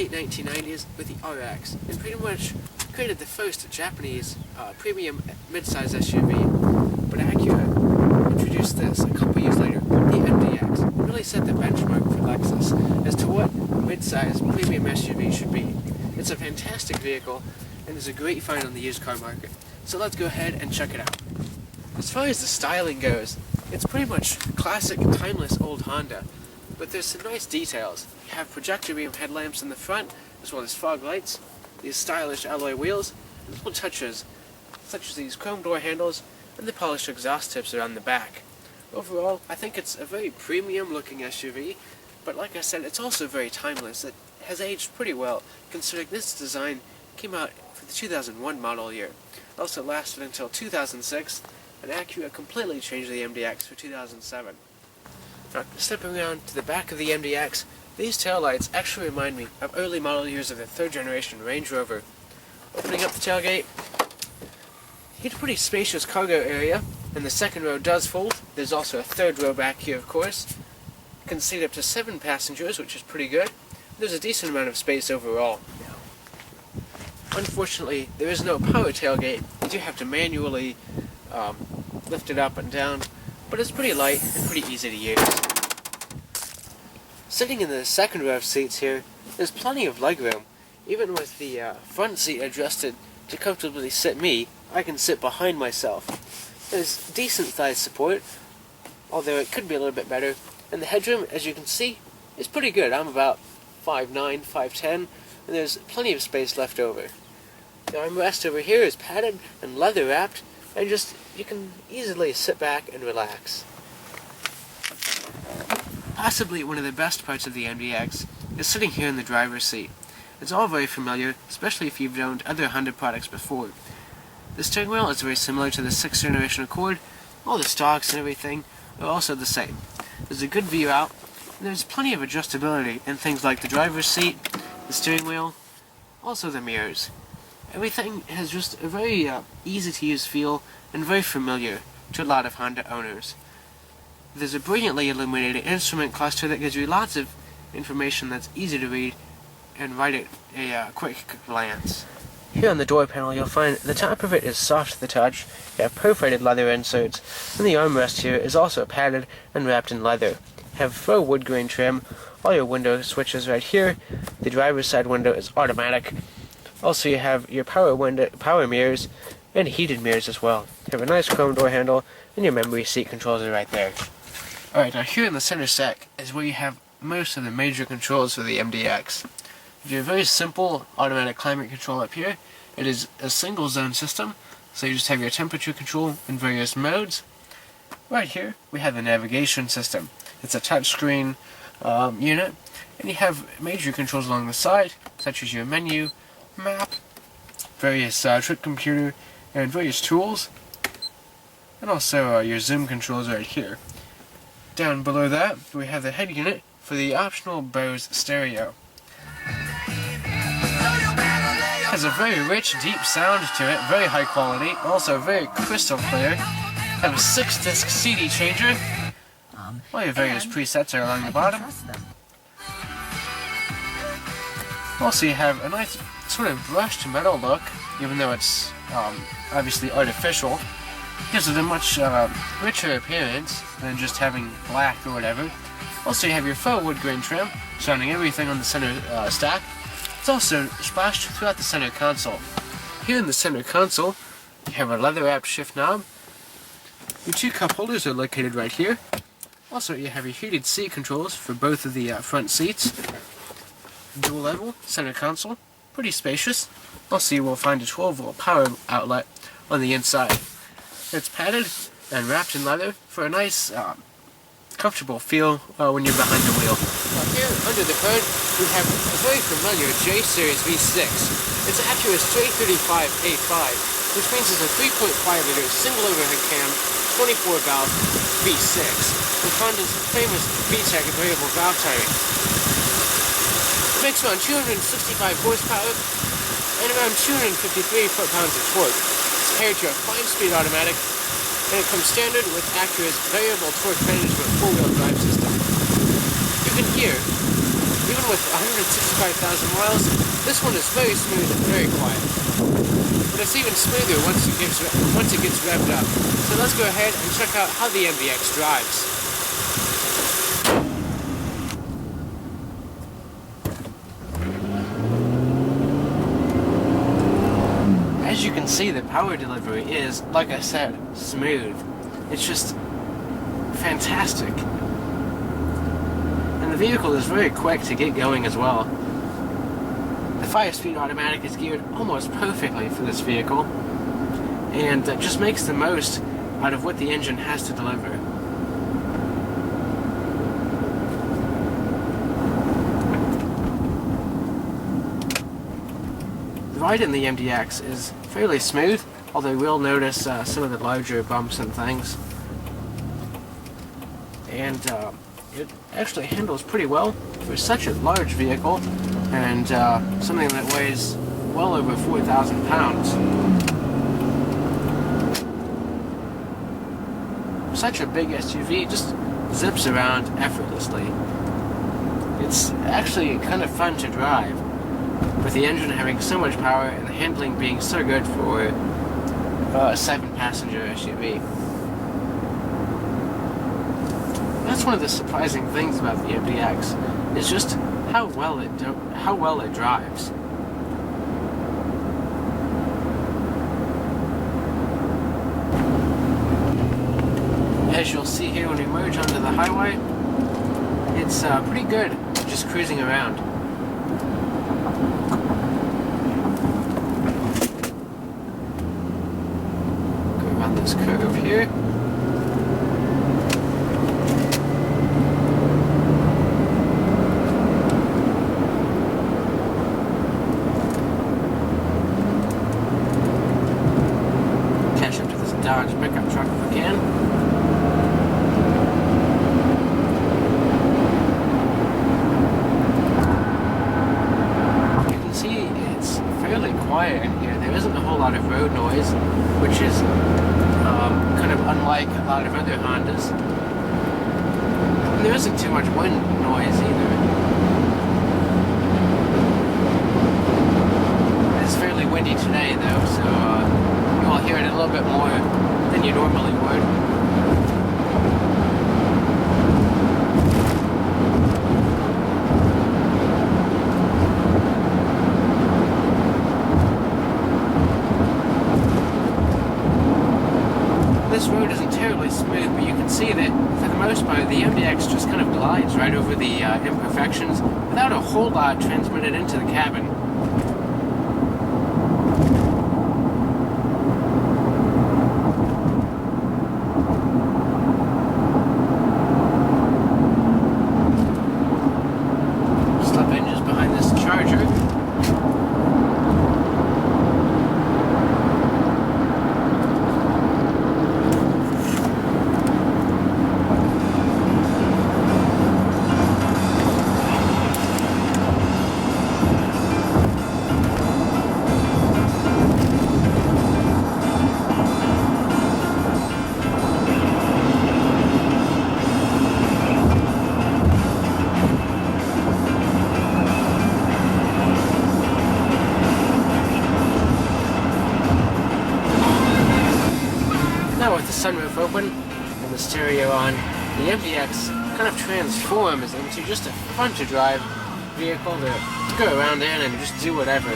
late 1990s with the RX, and pretty much created the first Japanese premium midsize SUV. But Acura introduced this a couple years later, the MDX, and really set the benchmark for Lexus as to what midsize premium SUV should be. It's a fantastic vehicle, and is a great find on the used car market. So let's go ahead and check it out. As far as the styling goes, it's pretty much classic, timeless old Honda, but there's some nice details. You have projector beam headlamps in the front, as well as fog lights, these stylish alloy wheels, and little touches, such as these chrome door handles and the polished exhaust tips around the back. Overall, I think it's a very premium looking SUV, but like I said, it's also very timeless. It has aged pretty well, considering this design came out for the 2001 model year. It also lasted until 2006, and Acura completely changed the MDX for 2007. Now, stepping around to the back of the MDX, these taillights actually remind me of early model years of the third generation Range Rover. Opening up the tailgate, you get a pretty spacious cargo area, and the second row does fold. There's also a third row back here, of course. You can seat up to 7 passengers, which is pretty good. There's a decent amount of space overall. Unfortunately, there is no power tailgate. You do have to manually lift it up and down, but it's pretty light and pretty easy to use. Sitting in the second row of seats here, there's plenty of legroom. Even with the front seat adjusted to comfortably sit me, I can sit behind myself. There's decent thigh support, although it could be a little bit better, and the headroom, as you can see, is pretty good. I'm about 5'9", 5'10", and there's plenty of space left over. The armrest over here is padded and leather wrapped, and you can easily sit back and relax. Possibly one of the best parts of the MDX is sitting here in the driver's seat. It's all very familiar, especially if you've owned other Honda products before. The steering wheel is very similar to the 6th generation Accord. All the stalks and everything are also the same. There's a good view out, and there's plenty of adjustability in things like the driver's seat, the steering wheel, also the mirrors. Everything has just a very easy to use feel and very familiar to a lot of Honda owners. There's a brilliantly illuminated instrument cluster that gives you lots of information that's easy to read and write at a quick glance. Here on the door panel you'll find the top of it is soft to the touch. You have perforated leather inserts, and the armrest here is also padded and wrapped in leather. You have faux wood grain trim, all your window switches right here. The driver's side window is automatic. Also you have your power mirrors and heated mirrors as well. You have a nice chrome door handle, and your memory seat controls are right there. Alright, now here in the center stack is where you have most of the major controls for the MDX. You have a very simple automatic climate control up here. It is a single zone system, so you just have your temperature control in various modes. Right here we have the navigation system. It's a touchscreen unit, and you have major controls along the side, such as your menu, map, various trip computer, and various tools, and also your zoom controls right here. Down below that we have the head unit for the optional Bose stereo. Has a very rich, deep sound to it, very high quality, also very crystal clear. Have a 6-disc CD changer. All your various presets are along the bottom. Also you have a nice sort of brushed metal look, even though it's obviously artificial. Gives it a much richer appearance than just having black or whatever. Also you have your faux wood grain trim surrounding everything on the center stack. It's also splashed throughout the center console. Here in the center console, you have a leather-wrapped shift knob. Your 2 cup holders are located right here. Also, you have your heated seat controls for both of the front seats. Dual level center console, pretty spacious. Also, you will find a 12-volt power outlet on the inside. It's padded and wrapped in leather for a nice, comfortable feel when you're behind the wheel. Now here, under the hood, we have a very familiar J-Series V6. It's Acura's 335A5, which means it's a 3.5-liter single overhead cam, 24-valve V6, with Honda's famous VTEC variable valve timing. It makes around 265 horsepower and around 253 foot-pounds of torque. It's paired to a 5-speed automatic, and it comes standard with Acura's variable torque management 4-wheel drive system. You can hear even with 165,000 miles, this one is very smooth and very quiet. But it's even smoother once it gets revved up. So let's go ahead and check out how the MDX drives. As you can see, the power delivery is, like I said, smooth. It's just fantastic. And the vehicle is very quick to get going as well. The 5-speed automatic is geared almost perfectly for this vehicle, and just makes the most out of what the engine has to deliver. The ride in the MDX is fairly smooth, although you will notice some of the larger bumps and things. And it actually handles pretty well for such a large vehicle, and something that weighs well over 4,000 pounds. Such a big SUV, it just zips around effortlessly. It's actually kind of fun to drive, with the engine having so much power and the handling being so good for a 7-passenger SUV. That's one of the surprising things about the MDX, is just how well it drives. As you'll see here when we merge onto the highway, it's pretty good just cruising around. Go around this curve here. Catch up to this Dodge pickup truck if we can. Quiet in here. There isn't a whole lot of road noise, which is kind of unlike a lot of other Hondas. And there isn't too much wind noise either. It's fairly windy today though, so you will hear it a little bit more than you normally would. This road isn't terribly smooth, but you can see that for the most part the MDX just kind of glides right over the imperfections without a whole lot transmitted into the cabin. Slip hinges behind this Charger. Now with the sunroof open and the stereo on, the MDX kind of transforms into just a fun-to-drive vehicle to go around in and just do whatever.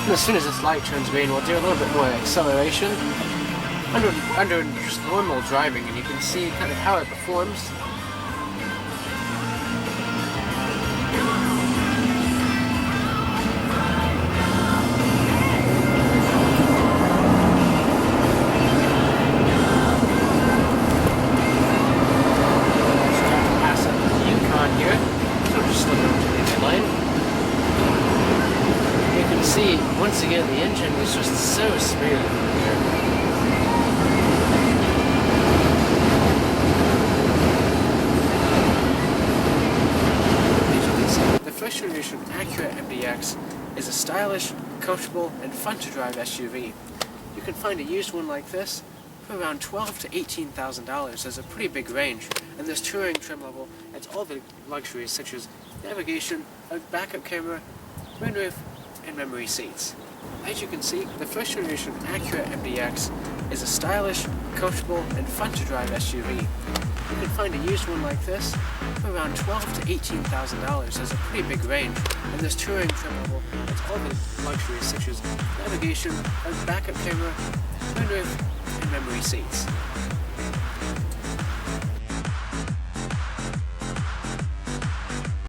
And as soon as this light turns green, we'll do a little bit more acceleration under just normal driving, and you can see kind of how it performs. Once again, the engine is just so smooth here. As you can see, the first generation Acura MDX is a stylish, comfortable, and fun-to-drive SUV. You can find a used one like this for around $12,000 to $18,000. There's a pretty big range, and this touring trim level adds all the luxuries such as navigation, a backup camera, moonroof, and memory seats. As you can see, the first generation Acura MDX is a stylish, comfortable, and fun to drive SUV. You can find a used one like this for around $12,000 to $18,000. There's a pretty big range, and this touring trim level adds all the luxuries such as navigation, a backup camera, moonroof, and memory seats.